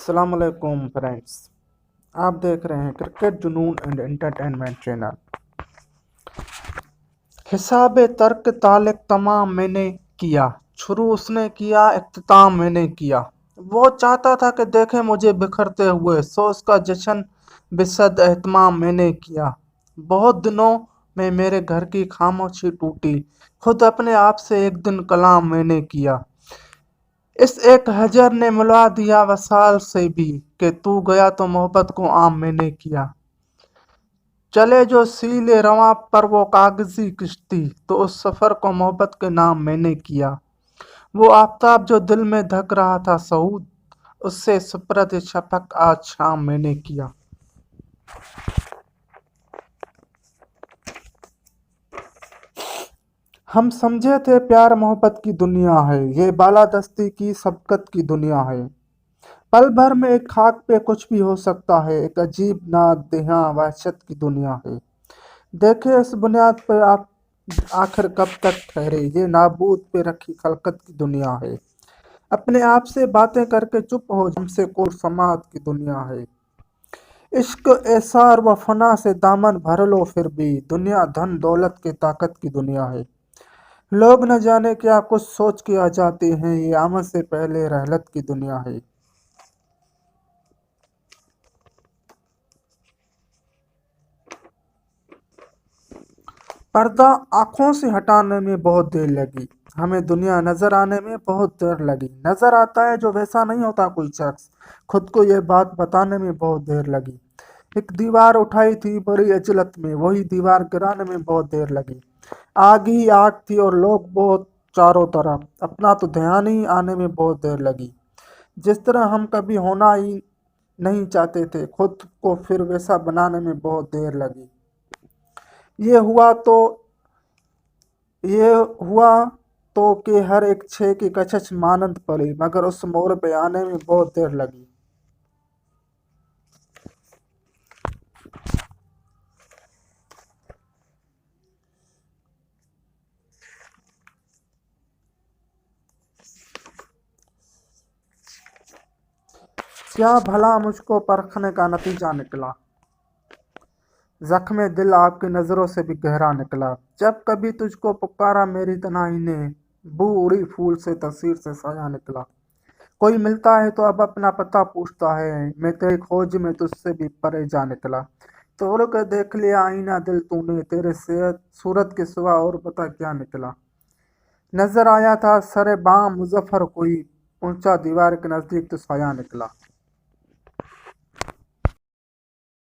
अस्सलाम वालेकुम फ्रेंड्स। आप देख रहे हैं क्रिकेट जुनून एंड एंटरटेनमेंट चैनल। हिसाब तर्क तालिक तमाम मैंने किया, शुरू उसने किया, इख्तिताम मैंने किया। वो चाहता था कि देखे मुझे बिखरते हुए, सो उसका जश्न बिसद एहतमाम मैंने किया। बहुत दिनों में मेरे घर की खामोशी टूटी, खुद अपने आप से एक दिन कलाम मैंने किया। इस एक हजर ने मिला दिया वसाल से भी, कि तू गया तो मोहब्बत को आम मैंने किया। चले जो सीले रवां पर वो कागजी किश्ती, तो उस सफर को मोहब्बत के नाम मैंने किया। वो आफताब जो दिल में धक रहा था सऊद, उससे सुपरद शफक आज शाम मैंने किया। हम समझे थे प्यार मोहब्बत की दुनिया है, ये बालादस्ती की सबकत की दुनिया है। पल भर में एक खाक पे कुछ भी हो सकता है, एक अजीब नाद दहा वहशत की दुनिया है। देखे इस बुनियाद पर आप आखिर कब तक ठहरे, ये नाबूद पे रखी खलकत की दुनिया है। अपने आप से बातें करके चुप हो, हमसे कोर समात की दुनिया है। इश्क एसार व फना से दामन भर लो, फिर भी दुनिया धन दौलत के ताकत की दुनिया है। लोग न जाने क्या कुछ सोच के आ जाते हैं, ये आमद से पहले रहलत की दुनिया है। पर्दा आंखों से हटाने में बहुत देर लगी, हमें दुनिया नजर आने में बहुत देर लगी। नजर आता है जो वैसा नहीं होता कोई शख्स, खुद को ये बात बताने में बहुत देर लगी। एक दीवार उठाई थी बड़ी अजलत में, वही दीवार गिराने में बहुत देर लगी। आग ही आग थी और लोग बहुत चारों तरफ, अपना तो ध्यान ही आने में बहुत देर लगी। जिस तरह हम कभी होना ही नहीं चाहते थे, खुद को फिर वैसा बनाने में बहुत देर लगी। ये हुआ तो ये हुआ तो कि हर एक छे की कचच मानंद पड़ी, मगर उस मोड़ पे आने में बहुत देर लगी। क्या भला मुझको परखने का नतीजा निकला, जख्म दिल आपकी नज़रों से भी गहरा निकला। जब कभी तुझको पुकारा मेरी तन्हाई ने, बू उड़ी फूल से तस्वीर से साया निकला। कोई मिलता है तो अब अपना पता पूछता है, मैं तेरी खोज में तुझसे भी परे जा निकला। तोड़ के देख लिया आईना दिल तूने, तेरे सेहत सूरत के सिवा और बता क्या निकला। नजर आया था सरे बाम मुजफ्फर कोई, ऊंचा दीवार के नजदीक तो साया निकला।